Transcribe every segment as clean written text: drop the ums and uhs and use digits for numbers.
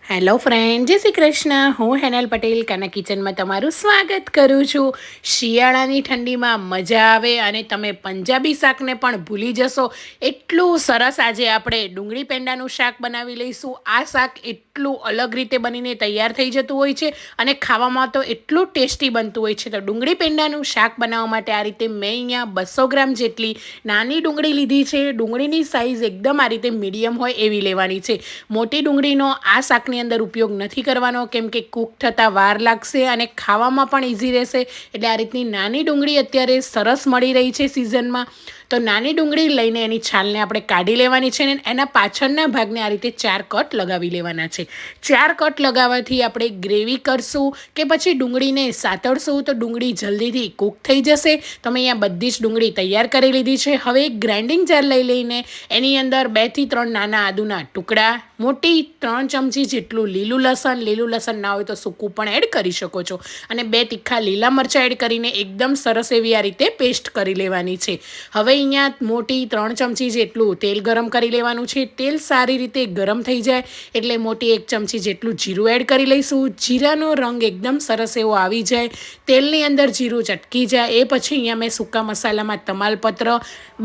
Hello friend, જય શ્રી કૃષ્ણ. હું હેનલ પટેલ કાના કિચનમાં તમારું સ્વાગત કરું છું. શિયાળાની ઠંડીમાં મજા આવે અને તમે પંજાબી શાકને પણ ભૂલી જશો એટલું સરસ આજે આપણે ડુંગળી પેંડાનું શાક બનાવી લઈશું. આ શાક એટલું અલગ રીતે બનીને તૈયાર થઈ જતું હોય છે અને ખાવામાં તો એટલું ટેસ્ટી બનતું હોય છે. તો ડુંગળી પેંડાનું શાક બનાવવા માટે આ રીતે મેં અહીંયા 200 ગ્રામ જેટલી નાની ડુંગળી લીધી છે. ડુંગળીની સાઇઝ એકદમ આ રીતે મીડિયમ હોય એવી લેવાની છે. મોટી ડુંગળીનો આ શાકની અંદર ઉપયોગ નથી કરવાનો, કેમ કે કૂક થતાં વાર લાગશે અને ખાવામાં પણ ઇઝી રહેશે. એટલે આ રીતની નાની ડુંગળી અત્યારે સરસ મળી રહી છે સિઝનમાં. તો નાની ડુંગળી લઈને એની છાલને આપણે કાઢી લેવાની છે ને એના પાછળના ભાગને આ રીતે 4 કટ લગાવી લેવાના છે. 4 કટ લગાવવાથી આપણે ગ્રેવી કરશું કે પછી ડુંગળીને સાતળશું તો ડુંગળી જલ્દીથી કૂક થઈ જશે. તો મેં અહીંયા બધી જ ડુંગળી તૈયાર કરી લીધી છે. હવે એક ગ્રાઇન્ડિંગ જાર લઈને એની અંદર 2 થી 3 નાના આદુના ટુકડા, મોટી 3 ચમચી જેટલું લીલું લસણ ના હોય તો સૂકું પણ એડ કરી શકો છો, અને 2 તીખા લીલા મરચાં એડ કરીને એકદમ સરસ એવી આ રીતે પેસ્ટ કરી લેવાની છે. હવે અહીંયા મોટી 3 ચમચી જેટલું તેલ ગરમ કરી લેવાનું છે. તેલ સારી રીતે ગરમ થઈ જાય એટલે મોટી 1 ચમચી જેટલું જીરું એડ કરી લઈશું. જીરાનો રંગ એકદમ સરસ એવો આવી જાય, તેલની અંદર જીરું ચટકી જાય એ પછી અહીંયા મેં સૂકા મસાલામાં તમાલપત્ર,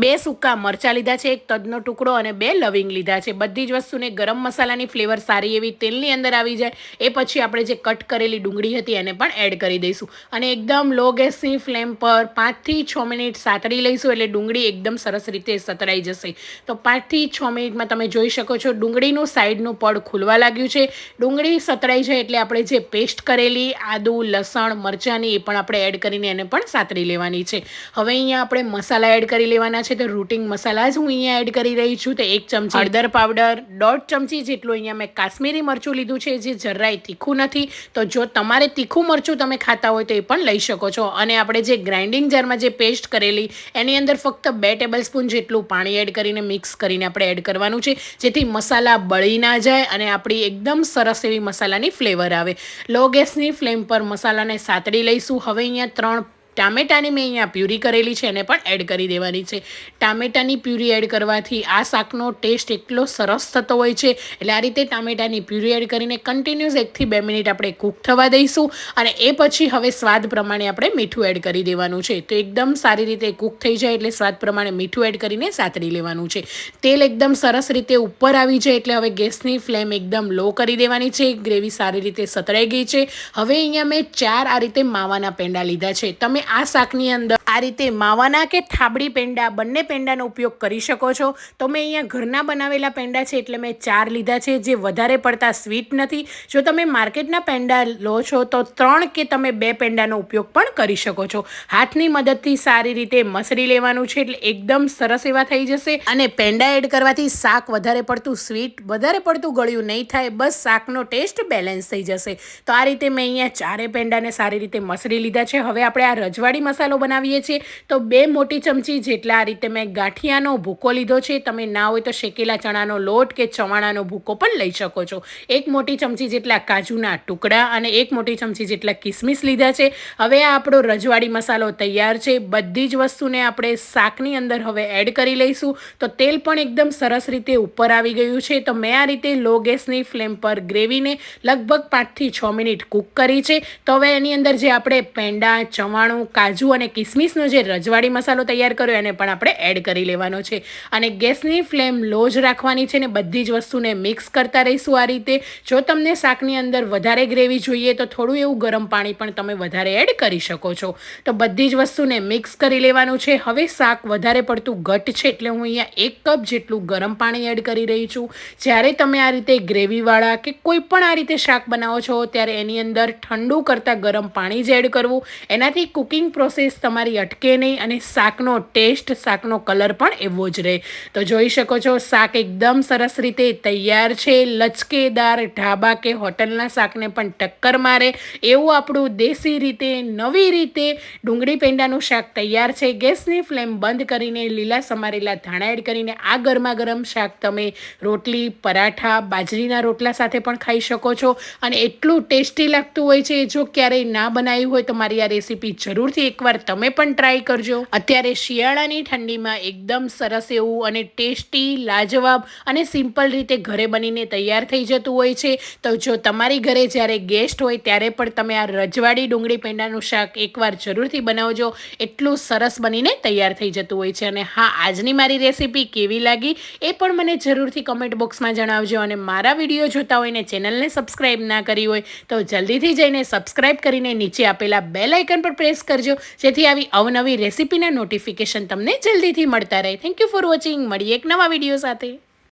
2 સૂકા મરચાં લીધા છે, 1 તજનો ટુકડો અને 2 લવિંગ લીધા છે. બધી જ વસ્તુને ગરમ મસાલાની ફ્લેવર સારી એવી તેલની અંદર આવી જાય એ પછી આપણે જે કટ કરેલી ડુંગળી હતી એને પણ એડ કરી દઈશું અને એકદમ લો ગેસની ફ્લેમ પર 5 થી 6 મિનિટ સાતળી લઈશું. એટલે ડુંગળી એકદમ સરસ રીતે સતળાઈ જશે. તો 5 થી 6 મિનિટમાં તમે જોઈ શકો છો ડુંગળીનું સાઈડનું પડ ખુલવા લાગ્યું છે. ડુંગળી સતળાઈ જાય એટલે આપણે જે પેસ્ટ કરેલી આદુ, લસણ, મરચાંની એ પણ આપણે એડ કરીને એને પણ સાતળી લેવાની છે. હવે અહીંયા આપણે મસાલા એડ કરી લેવાના છે. તો રૂટિંગ મસાલા જ હું અહીંયા એડ કરી રહી છું. તો 1 ચમચી હળદર પાવડર, 1.5 ચમચી જેટલું અહીંયા મેં કાશ્મીરી મરચું લીધું છે જે જરાય તીખું નથી. તો જો તમારે તીખું મરચું તમે ખાતા હોય તો એ પણ લઈ શકો છો. અને આપણે જે ગ્રાઇન્ડિંગ જારમાં જે પેસ્ટ કરેલી એની અંદર ફક્ત 2 ટેબલસ્પૂન જેટલું પાણી એડ કરીને મિક્સ કરીને આપણે એડ કરવાનું છે, જેથી મસાલા બળી ના જાય અને આપણી એકદમ સરસ એવી મસાલાની ફ્લેવર આવે. લો ગેસની ફ્લેમ પર મસાલાને સાતળી લઈશું. હવે અહીંયા 3 ટામેટાની મેં અહીંયા પ્યુરી કરેલી છે એને પણ એડ કરી દેવાની છે. ટામેટાની પ્યુરી એડ કરવાથી આ શાકનો ટેસ્ટ એટલો સરસ થતો હોય છે. એટલે આ રીતે ટામેટાની પ્યુરી એડ કરીને કન્ટિન્યુઅસ 1 થી 2 મિનિટ આપણે કૂક થવા દઈશું. અને એ પછી હવે સ્વાદ પ્રમાણે આપણે મીઠું એડ કરી દેવાનું છે. તો એકદમ સારી રીતે કૂક થઈ જાય એટલે સ્વાદ પ્રમાણે મીઠું એડ કરીને સાતળી લેવાનું છે. તેલ એકદમ સરસ રીતે ઉપર આવી જાય એટલે હવે ગેસની ફ્લેમ એકદમ લો કરી દેવાની છે. ગ્રેવી સારી રીતે સતળાઈ ગઈ છે. હવે અહીંયા મેં 4 આ રીતે માવાના પેંડા લીધા છે. તમે આ શાકની અંદર આ રીતે માવાના કે થાબડી પેંડા બંને પેંડાનો ઉપયોગ કરી શકો છો. તો મેં અહીંયા ઘરના બનાવેલા પેંડા છે એટલે મેં 4 લીધા છે, જે વધારે પડતા સ્વીટ નથી. જો તમે માર્કેટના પેંડા લો છો તો 3 કે તમે 2 પેંડાનો ઉપયોગ પણ કરી શકો છો. હાથની મદદથી સારી રીતે મસળી લેવાનું છે એટલે એકદમ સરસ એવા થઈ જશે. અને પેંડા એડ કરવાથી શાક વધારે પડતું સ્વીટ, વધારે પડતું ગળ્યું નહીં થાય, બસ શાકનો ટેસ્ટ બેલેન્સ થઈ જશે. તો આ રીતે મેં અહીંયા 4 પેંડાને સારી રીતે મસળી લીધા છે. હવે આપણે આ રજવાડી મસાલો બનાવીએ છીએ. તો 2 મોટી ચમચી જેટલા આ રીતે મેં ગાંઠિયાનો ભૂકો લીધો છે. તમે ના હોય તો શેકેલા ચણાનો લોટ કે ચવાણાનો ભૂકો પણ લઈ શકો છો. 1 મોટી ચમચી જેટલા કાજુના ટુકડા અને 1 મોટી ચમચી જેટલા કિસમિસ લીધા છે. હવે આ આપણો રજવાડી મસાલો તૈયાર છે. બધી જ વસ્તુને આપણે શાકની અંદર હવે એડ કરી લઈશું. તો તેલ પણ એકદમ સરસ રીતે ઉપર આવી ગયું છે. તો મેં આ રીતે લો ગેસની ફ્લેમ પર ગ્રેવીને લગભગ 5 થી 6 મિનિટ કૂક કરી છે. તો હવે એની અંદર જે આપણે પેંડા, ચવાણું, કાજુ અને કિસમિસનો જે રજવાડી મસાલો તૈયાર કર્યો એને પણ આપણે એડ કરી લેવાનો છે. અને ગેસની ફ્લેમ લો જ રાખવાની છે ને બધી જ વસ્તુને મિક્સ કરતા રહીશું આ રીતે. જો તમને શાકની અંદર વધારે ગ્રેવી જોઈએ તો થોડું એવું ગરમ પાણી પણ તમે વધારે એડ કરી શકો છો. તો બધી જ વસ્તુને મિક્સ કરી લેવાનું છે. હવે શાક વધારે પડતું ઘટ છે એટલે હું અહીંયા 1 કપ જેટલું ગરમ પાણી એડ કરી રહી છું. જ્યારે તમે આ રીતે ગ્રેવીવાળા કે કોઈ પણ આ રીતે શાક બનાવો છો ત્યારે એની અંદર ઠંડુ કરતાં ગરમ પાણી જ એડ કરવું. એનાથી કુકિંગ પ્રોસેસ તમારી અટકે નહીં અને શાકનો ટેસ્ટ, શાકનો કલર પણ એવો જ રહે. તો જોઈ શકો છો શાક એકદમ સરસ રીતે તૈયાર છે. લચકેદાર ઢાબા કે હોટલના શાકને પણ ટક્કર મારે એવું આપણું દેશી રીતે, નવી રીતે ડુંગળી પેંડાનું શાક તૈયાર છે. ગેસની ફ્લેમ બંધ કરીને લીલા સમારેલા ધાણા એડ કરીને આ ગરમા ગરમ શાક તમે રોટલી, પરાઠા, બાજરીના રોટલા સાથે પણ ખાઈ શકો છો અને એટલું ટેસ્ટી લાગતું હોય છે. જો ક્યારેય ના બનાવ્યું હોય તો મારી આ રેસીપી જરૂરથી એકવાર તમે પણ પણ ટ્રાય કરજો. અત્યારે શિયાળાની ઠંડીમાં એકદમ સરસ એવું અને ટેસ્ટી, લાજવાબ અને સિમ્પલ રીતે ઘરે બનીને તૈયાર થઈ જતું હોય છે. તો જો તમારી ઘરે જ્યારે ગેસ્ટ હોય ત્યારે પણ તમે આ રજવાડી ડુંગળી પેંડાનું શાક એકવાર જરૂરથી બનાવજો. એટલું સરસ બનીને તૈયાર થઈ જતું હોય છે. અને હા, આજની મારી રેસીપી કેવી લાગી એ પણ મને જરૂરથી કમેન્ટ બોક્સમાં જણાવજો. અને મારા વિડીયો જોતા હોય ને ચેનલને સબસ્ક્રાઈબ ના કરી હોય તો જલ્દીથી જઈને સબસ્ક્રાઈબ કરીને નીચે આપેલા બેલ આઇકન પર પ્રેસ કરજો, જેથી આવી અવનવી રેસીપીના નોટિફિકેશન તમને જલ્દીથી મળતા રહે. Thank you for watching. મળીએ એક નવા વિડીયો સાથે.